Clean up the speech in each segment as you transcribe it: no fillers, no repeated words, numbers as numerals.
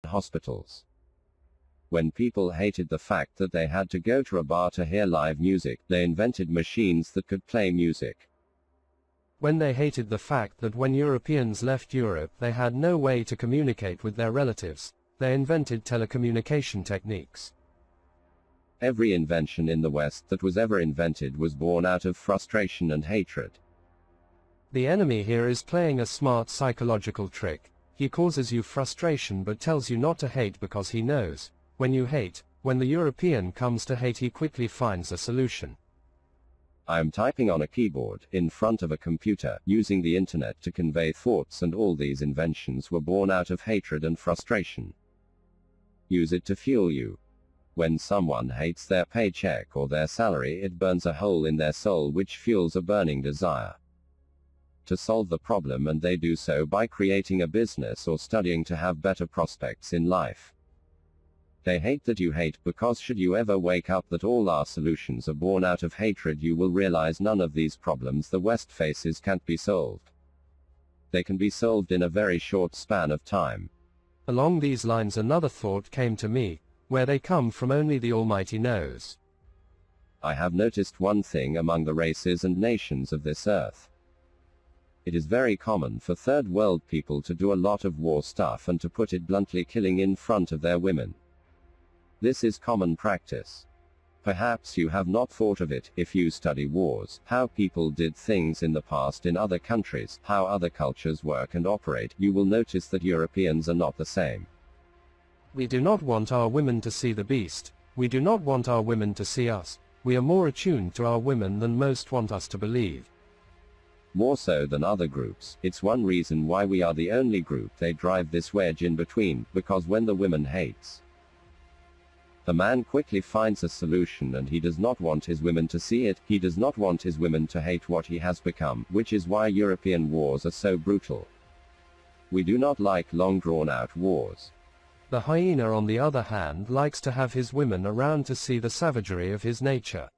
hospitals. When people hated the fact that they had to go to a bar to hear live music, they invented machines that could play music. When they hated the fact that when Europeans left Europe they had no way to communicate with their relatives, they invented telecommunication techniques. Every invention in the West that was ever invented was born out of frustration and hatred. The enemy here is playing a smart psychological trick. He causes you frustration but tells you not to hate because he knows, when you hate, when the European comes to hate he quickly finds a solution. I am typing on a keyboard, in front of a computer, using the internet to convey thoughts, and all these inventions were born out of hatred and frustration. Use it to fuel you. When someone hates their paycheck or their salary, it burns a hole in their soul which fuels a burning desire to solve the problem, and they do so by creating a business or studying to have better prospects in life. They hate that you hate, because should you ever wake up that all our solutions are born out of hatred, you will realize none of these problems the West faces can't be solved. They can be solved in a very short span of time. Along these lines another thought came to me, where they come from only the Almighty knows. I have noticed one thing among the races and nations of this earth. It is very common for third world people to do a lot of war stuff and, to put it bluntly, killing in front of their women. This is common practice. Perhaps you have not thought of it. If you study wars, how people did things in the past in other countries, how other cultures work and operate, you will notice that Europeans are not the same. We do not want our women to see the beast. We do not want our women to see us. We are more attuned to our women than most want us to believe. More so than other groups. It's one reason why we are the only group they drive this wedge in between, because when the woman hates, the man quickly finds a solution, and he does not want his women to see it. He does not want his women to hate what he has become, which is why European wars are so brutal. We do not like long drawn out wars. The hyena, on the other hand, likes to have his women around to see the savagery of his nature.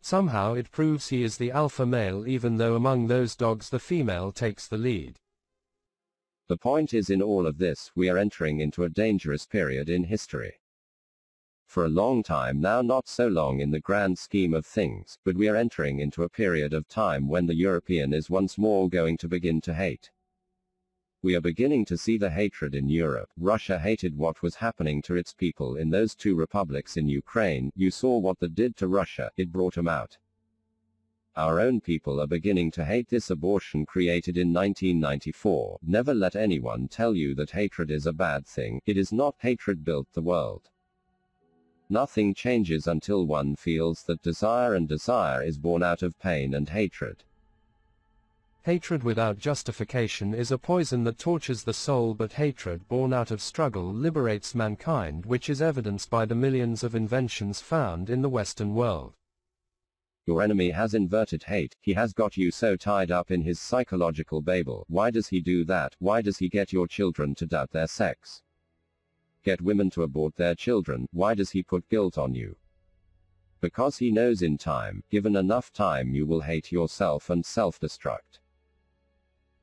Somehow it proves he is the alpha male, even though among those dogs the female takes the lead. The point is, in all of this, we are entering into a dangerous period in history. For a long time now, not so long in the grand scheme of things, but we are entering into a period of time when the European is once more going to begin to hate. We are beginning to see the hatred in Europe. Russia hated what was happening to its people in those two republics in Ukraine. You saw what that did to Russia, it brought them out. Our own people are beginning to hate this abortion created in 1994. Never let anyone tell you that hatred is a bad thing. It is not. Hatred built the world. Nothing changes until one feels that desire, and desire is born out of pain and hatred. Hatred without justification is a poison that tortures the soul, but hatred born out of struggle liberates mankind, which is evidenced by the millions of inventions found in the Western world. Your enemy has inverted hate. He has got you so tied up in his psychological babel. Why does he do that? Why does he get your children to doubt their sex? Get women to abort their children? Why does he put guilt on you? Because he knows in time, given enough time, you will hate yourself and self-destruct.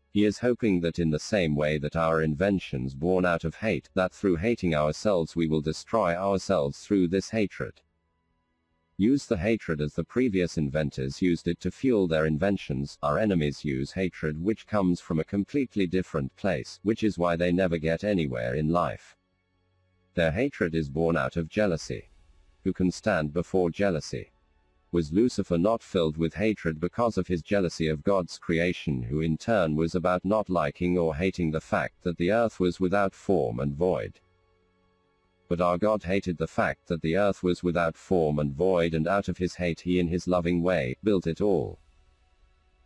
He is hoping that in the same way that our inventions born out of hate, that through hating ourselves we will destroy ourselves through this hatred. Use the hatred as the previous inventors used it to fuel their inventions. Our enemies use hatred which comes from a completely different place, which is why they never get anywhere in life. Their hatred is born out of jealousy. Who can stand before jealousy? Was Lucifer not filled with hatred because of his jealousy of God's creation, who in turn was about not liking or hating the fact that the earth was without form and void? But our God hated the fact that the earth was without form and void, and out of his hate he in his loving way built it all.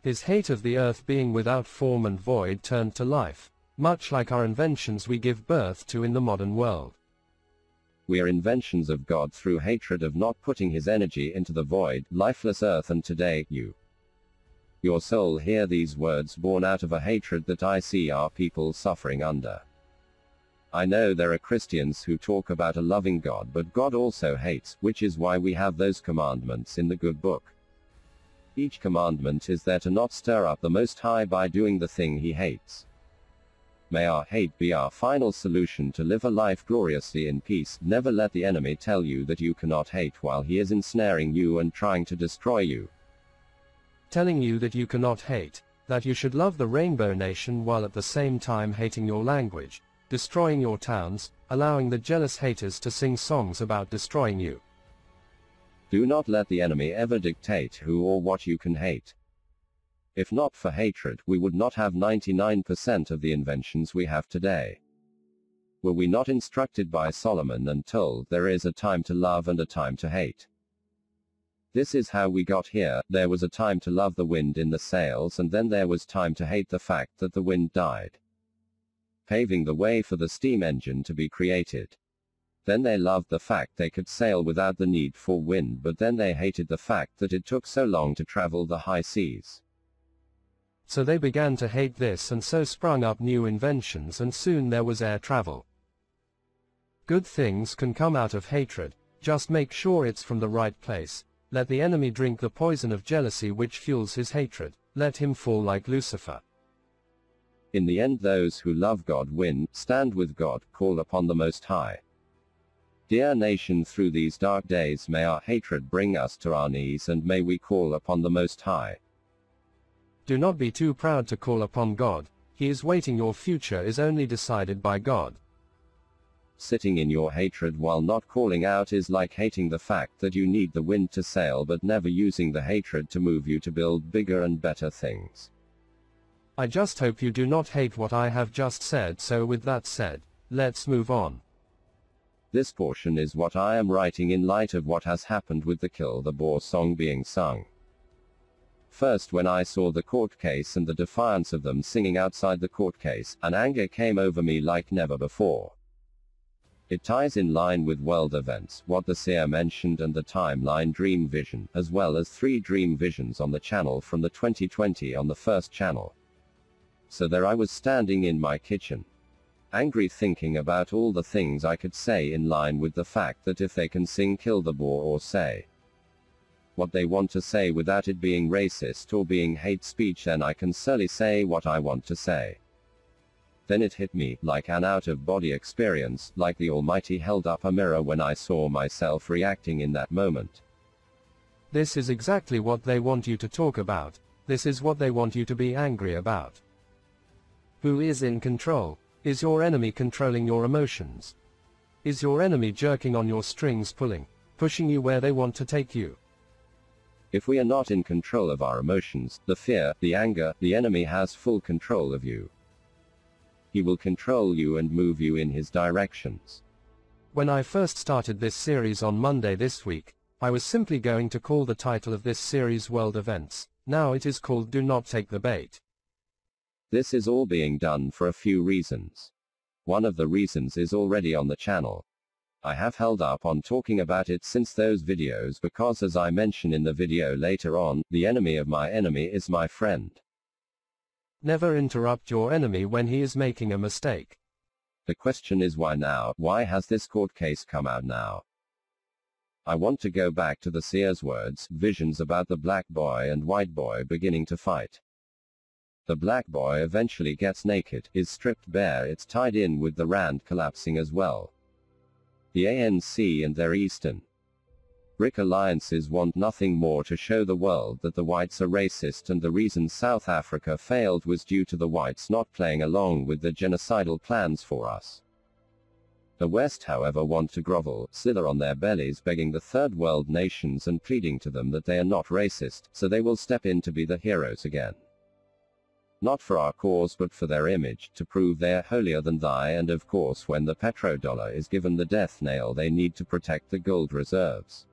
His hate of the earth being without form and void turned to life, much like our inventions we give birth to in the modern world. We are inventions of God through hatred of not putting his energy into the void, lifeless earth, and today, your soul hear these words born out of a hatred that I see our people suffering under. I know there are Christians who talk about a loving God, but God also hates, which is why we have those commandments in the good book. Each commandment is there to not stir up the Most High by doing the thing he hates. May our hate be our final solution to live a life gloriously in peace. Never let the enemy tell you that you cannot hate while he is ensnaring you and trying to destroy you. Telling you that you cannot hate, that you should love the Rainbow Nation while at the same time hating your language, destroying your towns, allowing the jealous haters to sing songs about destroying you. Do not let the enemy ever dictate who or what you can hate. If not for hatred, we would not have 99% of the inventions we have today. Were we not instructed by Solomon and told there is a time to love and a time to hate? This is how we got here. There was a time to love the wind in the sails, and then there was time to hate the fact that the wind died, paving the way for the steam engine to be created. Then they loved the fact they could sail without the need for wind, but then they hated the fact that it took so long to travel the high seas. So they began to hate this, and so sprung up new inventions, and soon there was air travel. Good things can come out of hatred, just make sure it's from the right place. Let the enemy drink the poison of jealousy which fuels his hatred, let him fall like Lucifer. In the end, those who love God win, stand with God, call upon the Most High. Dear nation, through these dark days may our hatred bring us to our knees, and may we call upon the Most High. Do not be too proud to call upon God. He is waiting. Your future is only decided by God. Sitting in your hatred while not calling out is like hating the fact that you need the wind to sail, but never using the hatred to move you to build bigger and better things. I just hope you do not hate what I have just said. So with that said, let's move on. This portion is what I am writing in light of what has happened with the Kill the Boer song being sung. First, when I saw the court case and the defiance of them singing outside the court case, an anger came over me like never before. It ties in line with world events, what the seer mentioned, and the timeline dream vision, as well as 3 dream visions on the channel from the 2020 on the first channel. So there I was standing in my kitchen, angry, thinking about all the things I could say in line with the fact that if they can sing Kill the Boer or say what they want to say without it being racist or being hate speech, then I can surely say what I want to say. Then it hit me, like an out-of-body experience, like the Almighty held up a mirror when I saw myself reacting in that moment. This is exactly what they want you to talk about. This is what they want you to be angry about. Who is in control? Is your enemy controlling your emotions? Is your enemy jerking on your strings, pushing you where they want to take you? If we are not in control of our emotions, the fear, the anger, the enemy has full control of you. He will control you and move you in his directions. When I first started this series on Monday this week, I was simply going to call the title of this series World Events. Now it is called Do Not Take the Bait. This is all being done for a few reasons. One of the reasons is already on the channel. I have held up on talking about it since those videos because, as I mention in the video later on, the enemy of my enemy is my friend. Never interrupt your enemy when he is making a mistake. The question is why now? Why has this court case come out now? I want to go back to the seer's words, visions about the black boy and white boy beginning to fight. The black boy eventually gets naked, is stripped bare, it's tied in with the Rand collapsing as well. The ANC and their Eastern BRIC alliances want nothing more to show the world that the whites are racist, and the reason South Africa failed was due to the whites not playing along with the genocidal plans for us. The West, however, want to grovel, slither on their bellies, begging the third world nations and pleading to them that they are not racist, so they will step in to be the heroes again. Not for our cause but for their image, to prove they are holier than thou, and of course when the petrodollar is given the death nail they need to protect the gold reserves.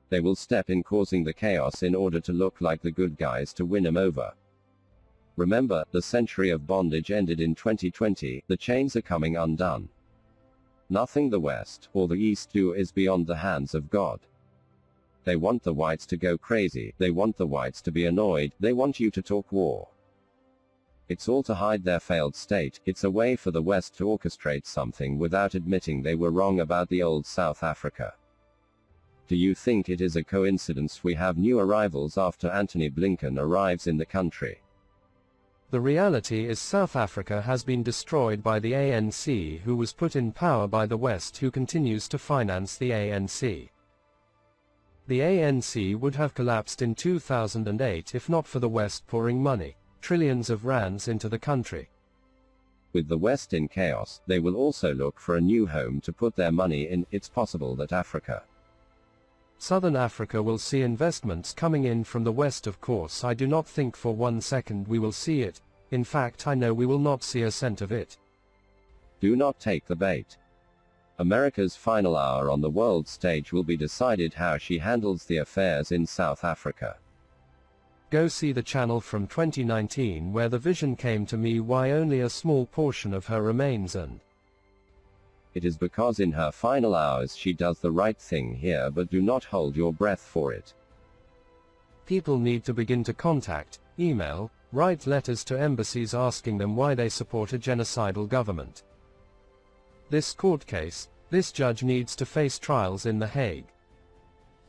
They will step in causing the chaos in order to look like the good guys to win him over. Remember, the century of bondage ended in 2020, the chains are coming undone. Nothing the West, or the East do is beyond the hands of God. They want the whites to go crazy, they want the whites to be annoyed, they want you to talk war. It's all to hide their failed state, it's a way for the West to orchestrate something without admitting they were wrong about the old South Africa. Do you think it is a coincidence we have new arrivals after Antony Blinken arrives in the country? The reality is South Africa has been destroyed by the ANC, who was put in power by the West, who continues to finance the ANC. The ANC would have collapsed in 2008 if not for the West pouring money, trillions of rands, into the country. With the West in chaos, they will also look for a new home to put their money in. It's possible that Southern Africa will see investments coming in from the West. Of course, I do not think for 1 second we will see it. In fact, I know we will not see a cent of it. Do not take the bait. America's final hour on the world stage will be decided how she handles the affairs in South Africa. Go see the channel from 2019 where the vision came to me why only a small portion of her remains, and it is because in her final hours she does the right thing here, but do not hold your breath for it. People need to begin to contact, email, write letters to embassies asking them why they support a genocidal government. This court case, this judge needs to face trials in The Hague.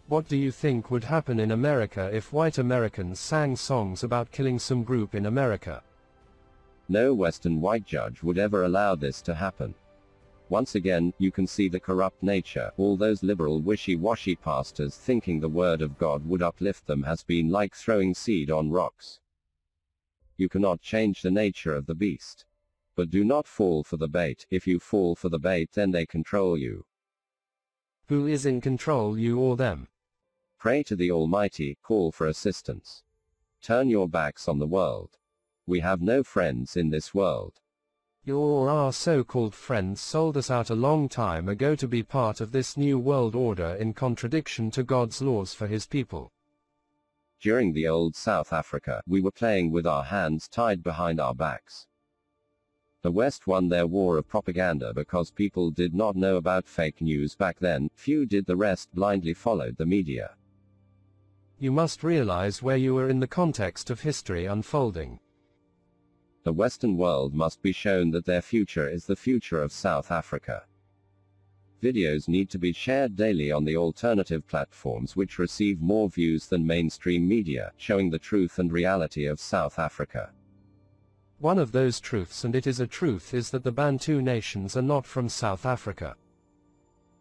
What do you think would happen in America if white Americans sang songs about killing some group in America? No Western white judge would ever allow this to happen. Once again, you can see the corrupt nature. All those liberal wishy-washy pastors thinking the word of God would uplift them has been like throwing seed on rocks. You cannot change the nature of the beast. But do not fall for the bait. If you fall for the bait, then they control you. Who is in control, you or them? Pray to the Almighty, call for assistance. Turn your backs on the world. We have no friends in this world. Your or our so-called friends sold us out a long time ago to be part of this new world order in contradiction to God's laws for his people. During the old South Africa, we were playing with our hands tied behind our backs. The West won their war of propaganda because people did not know about fake news back then. Few did, the rest blindly followed the media. You must realize where you are in the context of history unfolding. The Western world must be shown that their future is the future of South Africa. Videos need to be shared daily on the alternative platforms which receive more views than mainstream media, showing the truth and reality of South Africa. One of those truths, and it is a truth, is that the Bantu nations are not from South Africa.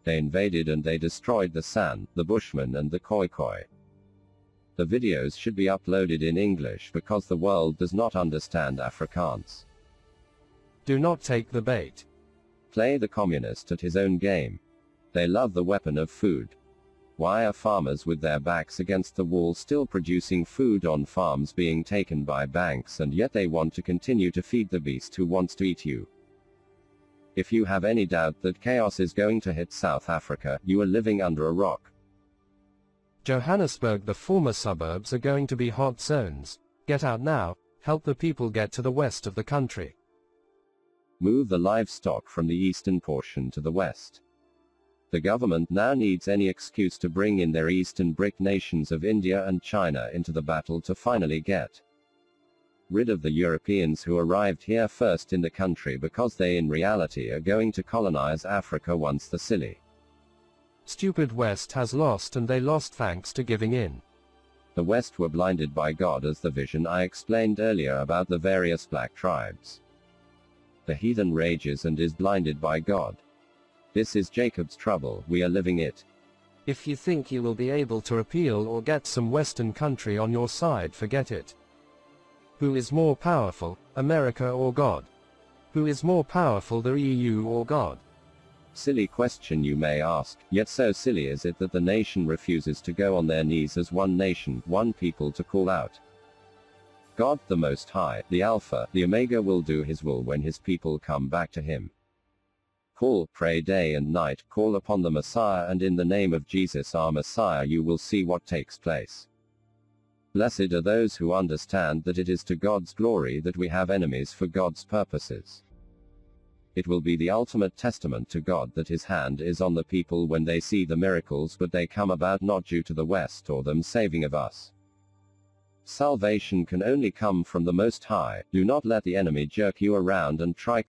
They invaded and they destroyed the San, the Bushmen and the Khoikhoi. The videos should be uploaded in English because the world does not understand Afrikaans. Do not take the bait. Play the communist at his own game. They love the weapon of food. Why are farmers with their backs against the wall still producing food on farms being taken by banks, and yet they want to continue to feed the beast who wants to eat you? If you have any doubt that chaos is going to hit South Africa, you are living under a rock. Johannesburg, the former suburbs, are going to be hot zones. Get out now, help the people get to the west of the country. Move the livestock from the eastern portion to the west. The government now needs any excuse to bring in their eastern brick nations of India and China into the battle to finally get rid of the Europeans who arrived here first in the country, because they in reality are going to colonize Africa once the silly stupid West has lost, and they lost thanks to giving in. The West were blinded by God, as the vision I explained earlier about the various black tribes. The heathen rages and is blinded by God. This is Jacob's trouble, we are living it. If you think you will be able to appeal or get some Western country on your side, forget it. Who is more powerful, America or God? Who is more powerful, the EU or God? Silly question you may ask, yet so silly is it that the nation refuses to go on their knees as one nation, one people, to call out God, the Most High, the Alpha, the Omega, will do his will when his people come back to him. Call, pray day and night, call upon the Messiah, and in the name of Jesus our Messiah you will see what takes place. Blessed are those who understand that it is to God's glory that we have enemies for God's purposes. It will be the ultimate testament to God that his hand is on the people when they see the miracles, but they come about not due to the West or them saving of us. Salvation can only come from the Most High. Do not let the enemy jerk you around and try